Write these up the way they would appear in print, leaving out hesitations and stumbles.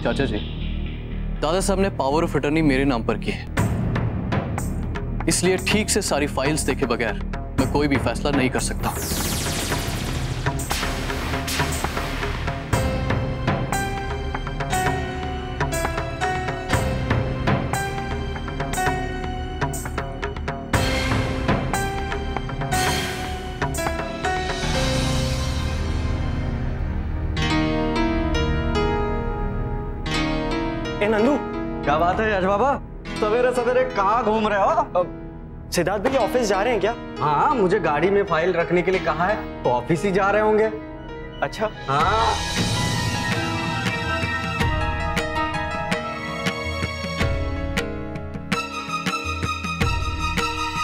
चाचा जी, दादा साहब ने power of attorney मेरे नाम पर की है, इसलिए ठीक से सारी फाइल्स देखे बगैर मैं कोई भी फैसला नहीं कर सकता। नंदू, क्या बात है यश बाबा, सवेरे सवेरे कहाँ घूम रहे हो? सिद्धार्थ भैया ऑफिस जा रहे हैं क्या? हाँ, मुझे गाड़ी में फाइल रखने के लिए कहा है, तो ऑफिस ही जा रहे होंगे। अच्छा। हाँ।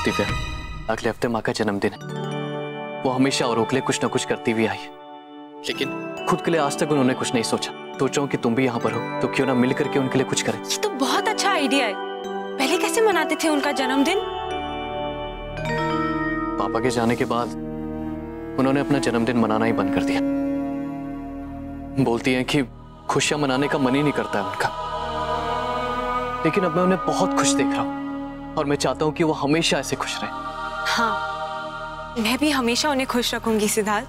दिव्या, अगले हफ्ते माँ का जन्मदिन है। वो हमेशा औरों के लिए कुछ ना कुछ करती हुई आई है, लेकिन खुद के लिए आज तक उन्होंने कुछ नहीं सोचा। सोच रहा हूँ कि तुम भी यहाँ पर हो, तो क्यों ना मिल करके उनके लिए कुछ करें। ये तो बहुत अच्छा आइडिया है। पहले कैसे मनाते थे उनका जन्मदिन? पापा के जाने के बाद उन्होंने अपना जन्मदिन मनाना ही बंद कर दिया। बोलती हैं कि खुशियां मनाने का मन ही नहीं करता है उनका। लेकिन अब मैं उन्हें बहुत खुश देख रहा हूँ और मैं चाहता हूँ कि वो हमेशा ऐसे खुश रहे। हाँ, मैं भी हमेशा उन्हें खुश रखूंगी सिद्धार्थ।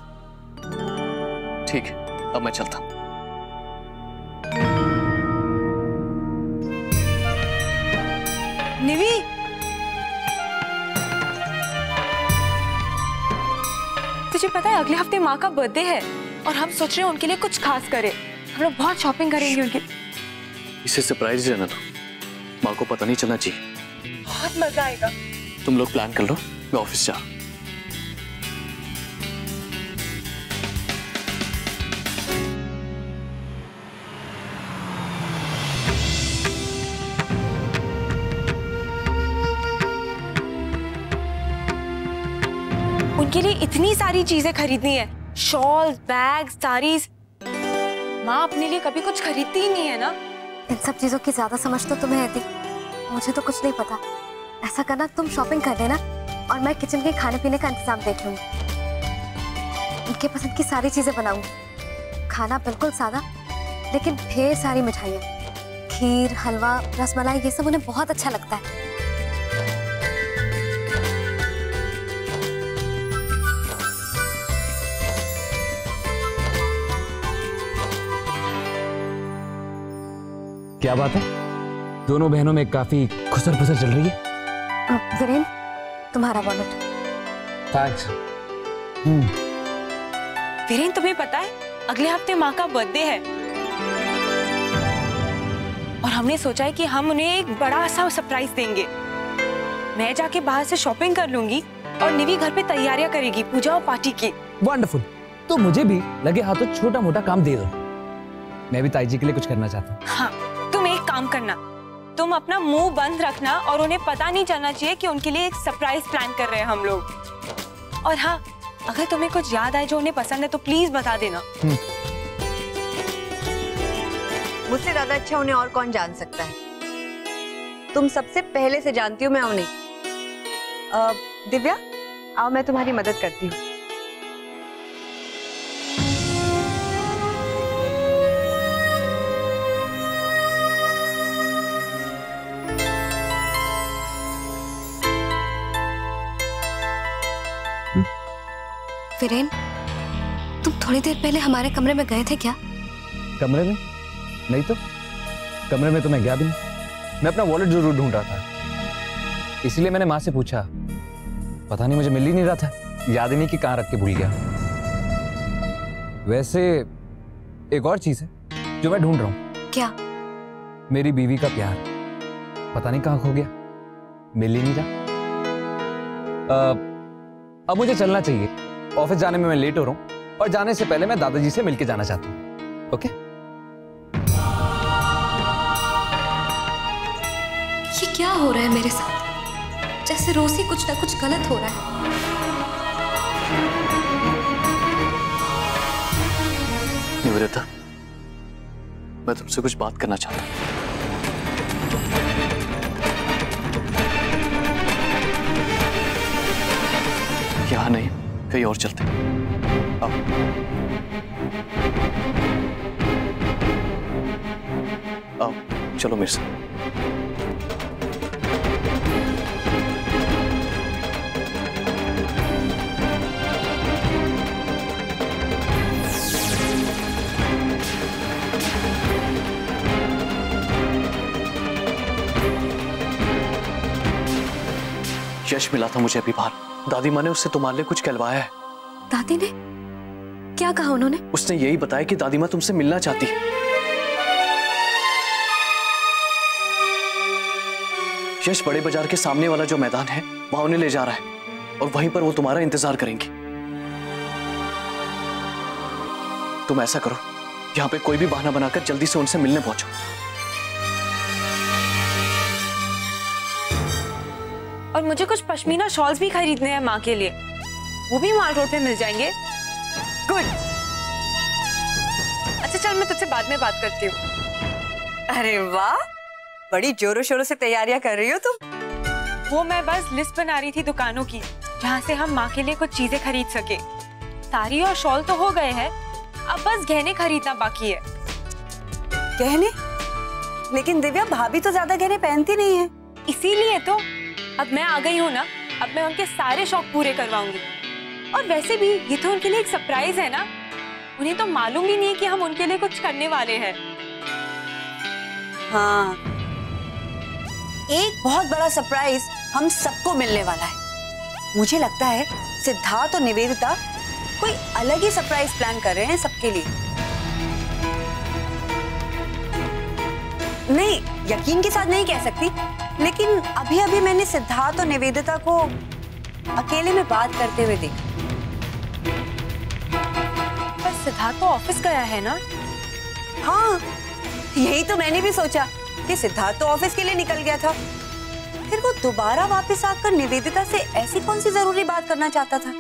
ठीक है, अब मैं चलता हूँ। निवी, तुझे पता है अगले हफ्ते माँ का बर्थडे है और हम सोच रहे हैं उनके लिए कुछ खास करें। हम लोग बहुत शॉपिंग करेंगे उनके। इसे सरप्राइज रहना दो, माँ को पता नहीं चलना चाहिए। बहुत मजा आएगा। तुम लोग प्लान कर लो, मैं ऑफिस जा। उनके लिए इतनी सारी चीजें खरीदनी है, शॉल, बैग, साड़ीज। माँ अपने लिए कभी कुछ खरीदती ही नहीं है ना। इन सब चीजों की ज्यादा समझ तो तुम्हें है, मुझे तो कुछ नहीं पता। ऐसा करना, तुम शॉपिंग कर लेना और मैं किचन के खाने पीने का इंतजाम देख लूंगी। उनके पसंद की सारी चीजें बनाऊंगी। खाना बिल्कुल सादा, लेकिन ढेर सारी मिठाइयाँ, खीर, हलवा, रसमलाई, ये सब उन्हें बहुत अच्छा लगता है। क्या बात है, दोनों बहनों में काफी खुसर फुसर चल रही है। वीरेन, तुम्हारा वॉलेट। थैंक्स। वीरेन, तुम्हें पता है अगले हफ्ते माँ का बर्थडे है और हमने सोचा है कि हम उन्हें एक बड़ा सा सरप्राइज देंगे। मैं जाके बाहर से शॉपिंग कर लूंगी और निवी घर पे तैयारियां करेगी पूजा और पार्टी की। वंडरफुल। तो मुझे भी लगे हाथों छोटा मोटा काम दे दो, मैं भी ताई जी के लिए कुछ करना चाहता हूँ। हाँ, तुम एक काम करना, तुम अपना मुंह बंद रखना और उन्हें पता नहीं चलना चाहिए कि उनके लिए एक सरप्राइज प्लान कर रहे हैं हम लोग। और हाँ, अगर तुम्हें कुछ याद आए जो उन्हें पसंद है तो प्लीज बता देना। मुझसे ज्यादा अच्छा उन्हें और कौन जान सकता है। तुम सबसे पहले से जानती हूँ मैं उन्हें। दिव्या, आओ मैं तुम्हारी मदद करती हूँ। वीरेन, तुम थोड़ी देर पहले हमारे कमरे में गए थे क्या? कमरे में? नहीं तो, कमरे में तो मैं गया भी नहीं। मैं अपना वॉलेट जरूर ढूंढ रहा था, इसलिए मैंने माँ से पूछा। पता नहीं, मुझे मिल ही नहीं रहा था, याद ही नहीं कि कहाँ रख के भूल गया। वैसे एक और चीज है जो मैं ढूंढ रहा हूँ। क्या? मेरी बीवी का प्यार। पता नहीं कहाँ खो गया, मिल ही नहीं रहा। अब मुझे चलना चाहिए, ऑफिस जाने में मैं लेट हो रहा हूँ और जाने से पहले मैं दादाजी से मिलके जाना चाहता हूँ। ओके? ये क्या हो रहा है मेरे साथ? जैसे रोज ही कुछ ना कुछ गलत हो रहा है। निवेदिता, मैं तुमसे कुछ बात करना चाहता हूँ। यहाँ नहीं, कहीं और चलते हैं। आओ। चलो मेरे साथ। यश मिला था मुझे अभी बाहर। दादी माँ ने उससे तुम्हारे लिए कुछ कहलवाया है। दादी ने क्या कहा उन्होंने? उसने यही बताया कि दादी माँ तुमसे मिलना चाहती है। यश बड़े बाजार के सामने वाला जो मैदान है वहां उन्हें ले जा रहा है और वहीं पर वो तुम्हारा इंतजार करेंगी। तुम ऐसा करो, यहाँ पे कोई भी बहाना बनाकर जल्दी से उनसे मिलने पहुंचो। और मुझे कुछ पश्मीना शॉल्स भी खरीदने हैं माँ के लिए, वो भी माल रोड पे मिल जाएंगे। गुड। अच्छा चल, मैं तुझसे बाद में बात करती हूँ। अरे वाह, बड़ी जोरों शोरों से तैयारियां कर रही हो तुम। वो मैं बस लिस्ट बना रही थी दुकानों की जहाँ से हम माँ के लिए कुछ चीजें खरीद सके। साड़ी और शॉल तो हो गए हैं, अब बस गहने खरीदना बाकी है। गहने? लेकिन दिव्या, भाभी तो ज्यादा गहने पहनती नहीं है। इसीलिए तो अब मैं आ गई हूँ ना, अब मैं उनके सारे शौक पूरे करवाऊंगी। और वैसे भी ये तो उनके लिए एक सरप्राइज है ना, उन्हें तो मालूम ही नहीं कि हम उनके लिए कुछ करने वाले हैं। हाँ, एक बहुत बड़ा सरप्राइज हम सबको मिलने वाला है। मुझे लगता है सिद्धार्थ और निवेदिता कोई अलग ही सरप्राइज प्लान कर रहे हैं सबके लिए। नहीं, यकीन के साथ नहीं कह सकती, लेकिन अभी अभी मैंने सिद्धार्थ और निवेदिता को अकेले में बात करते हुए देखा। पर सिद्धार्थ तो ऑफिस गया है ना? हाँ, यही तो मैंने भी सोचा कि सिद्धार्थ तो ऑफिस के लिए निकल गया था, फिर वो दोबारा वापस आकर निवेदिता से ऐसी कौन सी जरूरी बात करना चाहता था।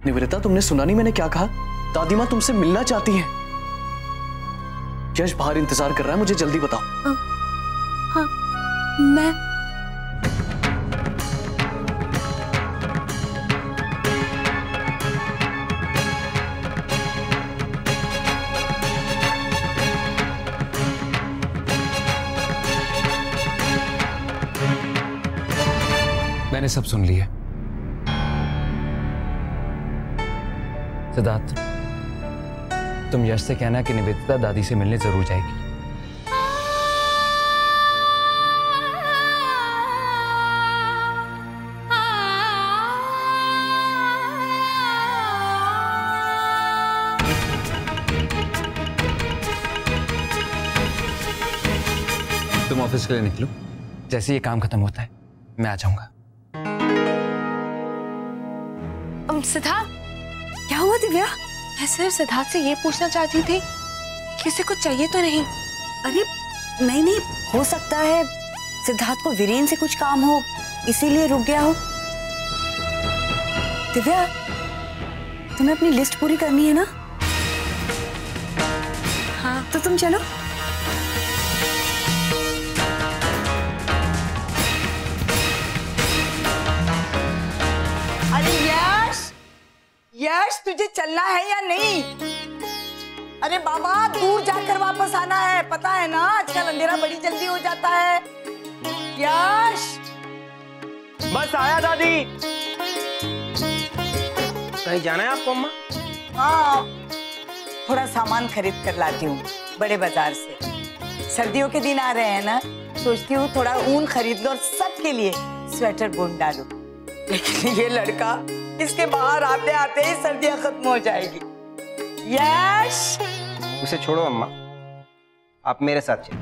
निवेदिता, तुमने सुना नहीं मैंने क्या कहा? दादी माँ तुमसे मिलना चाहती हैं। यश बाहर इंतजार कर रहा है, मुझे जल्दी बताओ। हाँ, मैं मैंने सब सुन लिया। सिद्धार्थ, तुम यश से कहना कि निवेदिता दादी से मिलने जरूर जाएगी। तुम ऑफिस के लिए निकलो, जैसे ये काम खत्म होता है मैं आ जाऊंगा। सिद्धार्थ, क्या हुआ दिव्या? मैं सिर्फ सिद्धार्थ से ये पूछना चाहती थी कि उसे कुछ चाहिए तो नहीं? अरे नहीं नहीं, हो सकता है सिद्धार्थ को वीरेन से कुछ काम हो, इसीलिए रुक गया हो। दिव्या, तुम्हें अपनी लिस्ट पूरी करनी है ना? हाँ। तो तुम चलो। अरे यश, यश तुझे चलना है या नहीं? अरे बाबा, दूर जाकर वापस आना है, पता है ना आजकल अंधेरा बड़ी जल्दी हो जाता है। यश, बस आया दादी। कहीं जाना है आपको अम्मा? हाँ, थोड़ा सामान खरीद कर लाती हूँ बड़े बाजार से। सर्दियों के दिन आ रहे हैं ना, सोचती हूँ थोड़ा ऊन खरीद लो और सबके लिए स्वेटर बुन डालूं। लेकिन ये लड़का, इसके बाहर आते आते ही सर्दियां खत्म हो जाएगी। यश, उसे छोड़ो अम्मा, आप मेरे साथ चलो,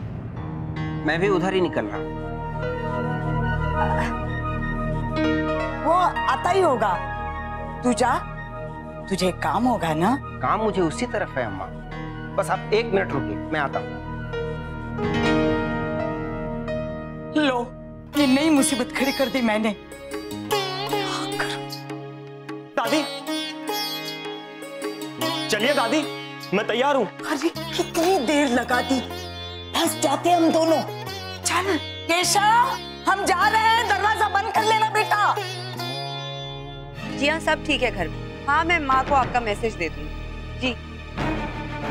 मैं भी उधर ही निकल रहा हूँ। वो आता ही होगा, तू जा, तुझे काम होगा ना? काम मुझे उसी तरफ है अम्मा, बस आप 1 मिनट रुकिए, मैं आता हूँ। लो, ये नई मुसीबत खड़ी कर दी मैंने। दादी, चलिए दादी, मैं तैयार हूँ। अरे कितनी देर लगा दी, फंस जाते हम दोनों। चल केशव, हम जा रहे हैं, दरवाजा बंद कर लेना बेटा। जी हाँ, सब ठीक है घर में। हाँ, मैं माँ को आपका मैसेज दे दूँगी। जी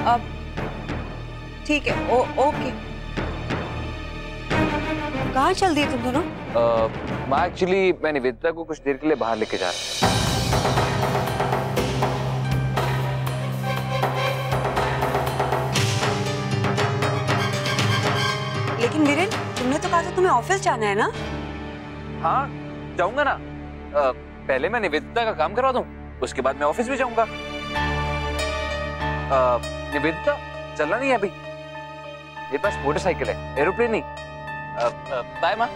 अब ठीक है। ओके। कहाँ चल दिए तुम दोनों? माँ एक्चुअली मैं निवेदिता को कुछ देर के लिए बाहर लेके जा रहा हूँ। लेकिन वीरेन, तुमने तो कहा था तुम्हें ऑफिस जाना है ना? हाँ जाऊंगा ना। पहले मैं निवेदिता का काम करवा दूं, उसके बाद मैं ऑफिस भी जाऊंगा। निवेदिता चलना नहीं है अभी, मेरे पास मोटरसाइकिल है, एरोप्लेन नहीं। बाय माँ,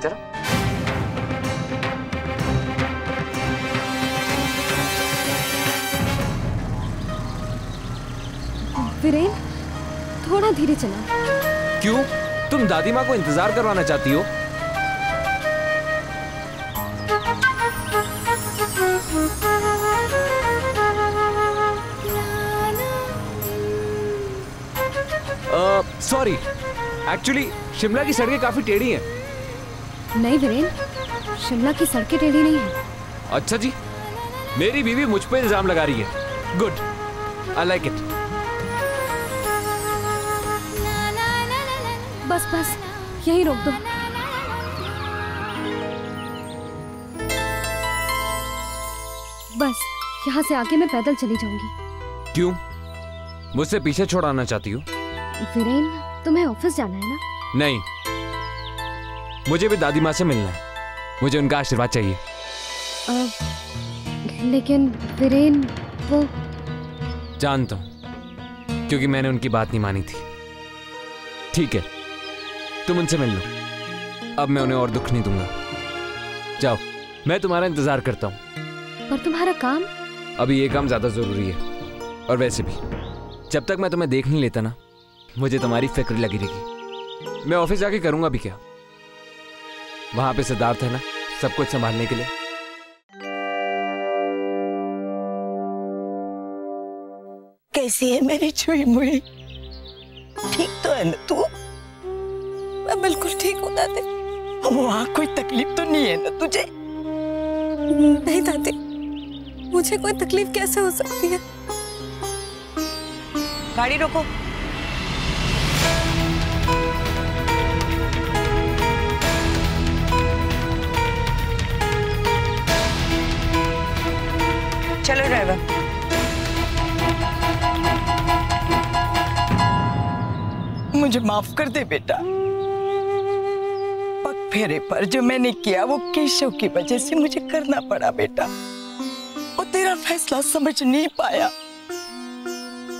चलो। वीरेन, थोड़ा धीरे चला। क्यों? तुम दादी माँ को इंतजार करवाना चाहती हो? सॉरी, एक्चुअली शिमला की सड़कें काफी टेढ़ी हैं। नहीं वीरेन, शिमला की सड़कें टेढ़ी नहीं है। अच्छा जी, मेरी बीवी मुझ पर इल्जाम लगा रही है। Good, I like it. बस बस, यही रोक दो। बस यहाँ से आगे मैं पैदल चली जाऊंगी। क्यों? मुझसे पीछे छोड़ाना चाहती हो? वीरेन, तुम्हें ऑफिस जाना है ना? नहीं, मुझे भी दादी माँ से मिलना है, मुझे उनका आशीर्वाद चाहिए। लेकिन वीरेन, वो जानता हूं, क्योंकि मैंने उनकी बात नहीं मानी थी। ठीक है, तुम उनसे मिल लो, अब मैं उन्हें और दुख नहीं दूंगा। जाओ, मैं तुम्हारा इंतजार करता हूं। पर तुम्हारा काम? अभी ये काम ज्यादा जरूरी है, और वैसे भी जब तक मैं तुम्हें देख नहीं लेता ना, मुझे तुम्हारी फिक्र लगी रहेगी। मैं ऑफिस जाके करूंगा भी क्या? वहां पे सिद्धार्थ है ना, सब कुछ संभालने के लिए। कैसी है मेरी छुई मुई? ठीक तो है ना तू? मैं बिल्कुल ठीक हूँ दादी। वहाँ कोई तकलीफ तो नहीं है ना तुझे? नहीं दादी, मुझे कोई तकलीफ कैसे हो सकती है? गाड़ी रोको। चलो ड्राइवर। मुझे माफ कर दे बेटा। पग फेरे पर जो मैंने किया वो केशव की वजह से मुझे करना पड़ा बेटा। वो तेरा फैसला समझ नहीं पाया,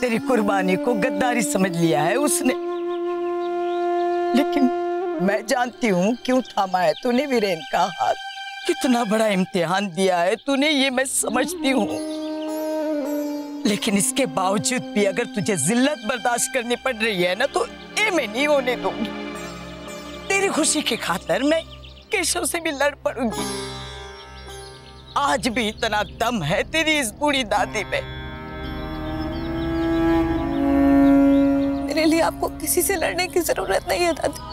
तेरी कुर्बानी को गद्दारी समझ लिया है उसने। लेकिन मैं जानती हूँ क्यों थामा है तूने वीरेन का हाथ। कितना बड़ा इम्तिहान दिया है तूने, ये मैं समझती हूँ। लेकिन इसके बावजूद भी अगर तुझे जिल्लत बर्दाश्त करनी पड़ रही है ना, तो ये मैं नहीं होने दूंगी। तेरी खुशी की खातिर मैं केशव से भी लड़ पड़ूंगी। आज भी इतना दम है तेरी इस बूढ़ी दादी में। मेरे लिए आपको किसी से लड़ने की जरूरत नहीं है दादी।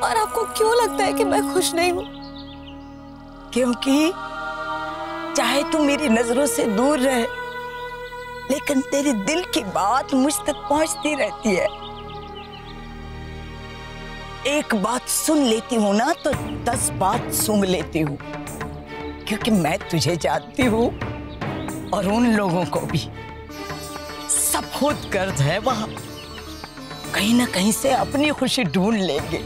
और आपको क्यों लगता है कि मैं खुश नहीं हूँ? क्योंकि चाहे तू मेरी नजरों से दूर रहे, लेकिन तेरे दिल की बात मुझ तक पहुंचती रहती है। एक बात सुन लेती हूँ ना तो 10 बात सूंघ लेती हूँ, क्योंकि मैं तुझे जानती हूँ और उन लोगों को भी। सब खुद गर्द है वहां, कहीं ना कहीं से अपनी खुशी ढूंढ लेंगे।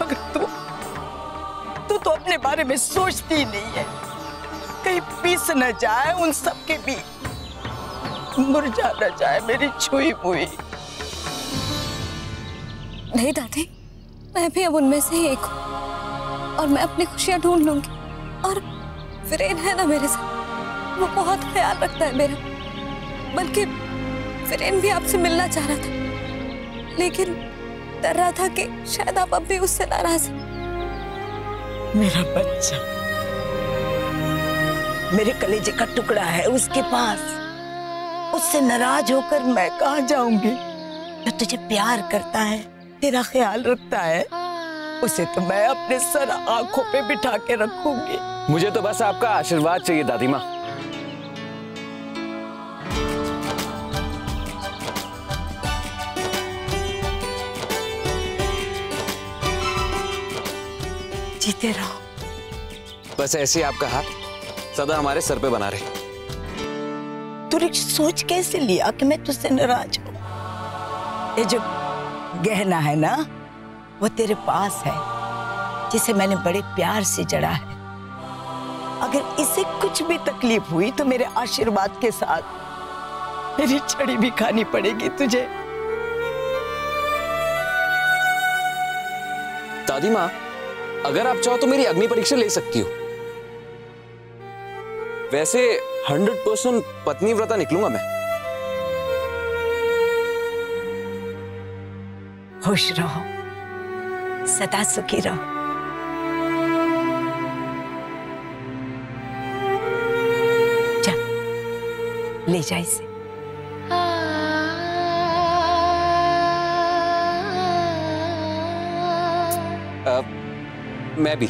मगर तू तो अपने बारे में सोचती ही नहीं है। कहीं पीस न जाए उन सब के भी, मुरझा न जाए मेरी छुई हुई। नहीं दादी, मैं भी अब उनमें से ही एक हूँ और मैं अपनी खुशियाँ ढूंढ लूंगी। और वीरेन है ना मेरे साथ, वो बहुत ख्याल रखता है मेरा। बल्कि वीरेन भी आपसे मिलना चाह रहा था, लेकिन डर रहा था कि शायद आप अब भी उससे नाराज हैं। मेरा बच्चा मेरे कलेजे का टुकड़ा है उसके पास, उससे नाराज होकर मैं कहाँ जाऊंगी? जो तुझे प्यार करता है, तेरा ख्याल रखता है, उसे तो मैं अपने सर आंखों पे बिठा के रखूंगी। मुझे तो बस आपका आशीर्वाद चाहिए दादी माँ। जीते रहो। बस ऐसे ही आपका हाथ सदा हमारे सर पे बना रहे। तूने सोच कैसे लिया कि मैं तुझसे नाराज हूं? ये जो गहना है ना, वो तेरे पास है, जिसे मैंने बड़े प्यार से जड़ा है। अगर इसे कुछ भी तकलीफ हुई तो मेरे आशीर्वाद के साथ मेरी छड़ी भी खानी पड़ेगी तुझे। दादी माँ, अगर आप चाहो तो मेरी अग्नि परीक्षा ले सकती हो। वैसे 100% पत्नी व्रता निकलूंगा मैं। खुश रहो, सदा सुखी रहो। जा, ले जा इसे। मैं भी।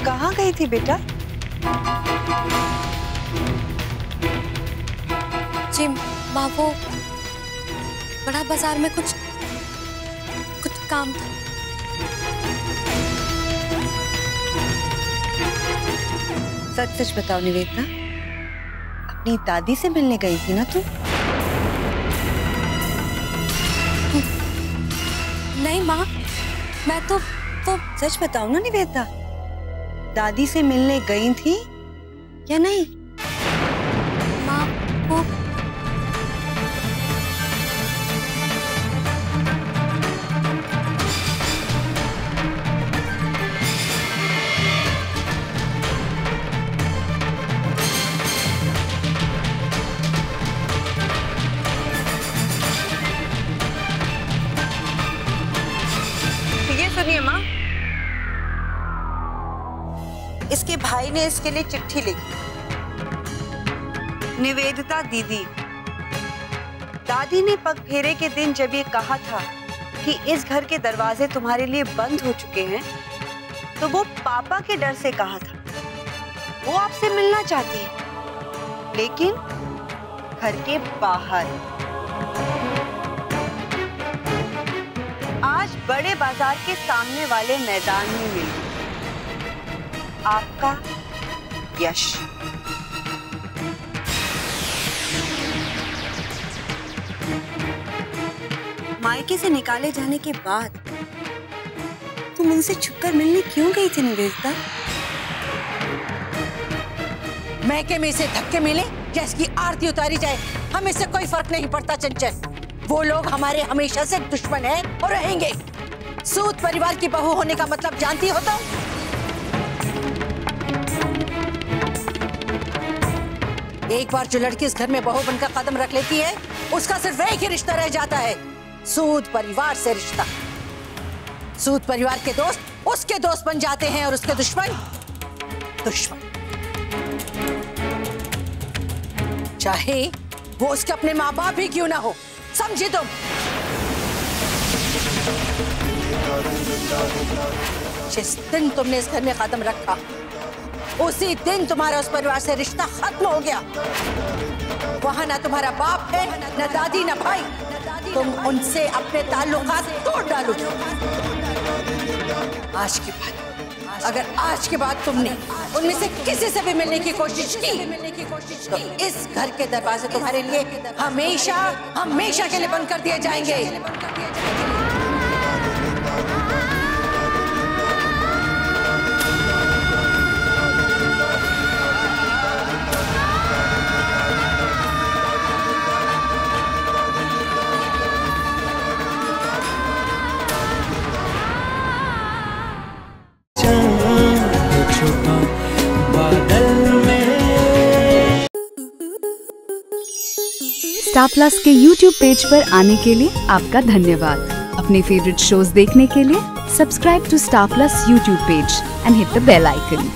कहाँ गई थी बेटा? जी माँ, वो बड़ा बाजार में कुछ काम था। सच सच बताओ निवेदिता, अपनी दादी से मिलने गई थी ना तू? नहीं माँ, मैं तो सच बताओ ना निवेदिता, दादी से मिलने गई थी या नहीं? माँ वो ये सुनिए माँ, इसके भाई ने इसके लिए चिट्ठी लिखी। निवेदिता दीदी, दादी ने पग फेरे के दिन जब ये कहा था कि इस घर के दरवाजे तुम्हारे लिए बंद हो चुके हैं, तो वो पापा के डर से कहा था। वो आपसे मिलना चाहती है, लेकिन घर के बाहर। आज बड़े बाजार के सामने वाले मैदान में मिली। आपका यश। मायके से निकाले जाने के बाद तुम उनसे छुपकर मिलने क्यों गई थी निवेदिता? मैके में से धक्के मिले या इसकी आरती उतारी जाए, हमें इससे कोई फर्क नहीं पड़ता चंचल। वो लोग हमारे हमेशा से दुश्मन हैं और रहेंगे। सूद परिवार की बहू होने का मतलब जानती हो तुम? एक बार जो लड़की इस घर में बहू बनकर कदम रख लेती है, उसका सिर्फ एक ही रिश्ता रह जाता है, सूद परिवार से रिश्ता। सूद परिवार के दोस्त उसके दोस्त बन जाते हैं और उसके दुश्मन दुश्मन, चाहे वो उसके अपने माँ बाप ही क्यों ना हो। समझी तुम? जिस दिन तुमने इस घर में कदम रखा, उसी दिन तुम्हारा उस परिवार से रिश्ता खत्म हो गया। वहां ना तुम्हारा बाप है, ना दादी, ना भाई। तुम उनसे अपने ताल्लुकात तोड़ डालोगे। आज के बाद, अगर आज के बाद तुमने उनमें से किसी से भी मिलने की कोशिश की, तो इस घर के दरवाजे तुम्हारे लिए हमेशा हमेशा के लिए बंद कर दिए जाएंगे। स्टार प्लस के YouTube पेज पर आने के लिए आपका धन्यवाद। अपने फेवरेट शोज देखने के लिए subscribe to Star Plus YouTube page and hit the bell icon.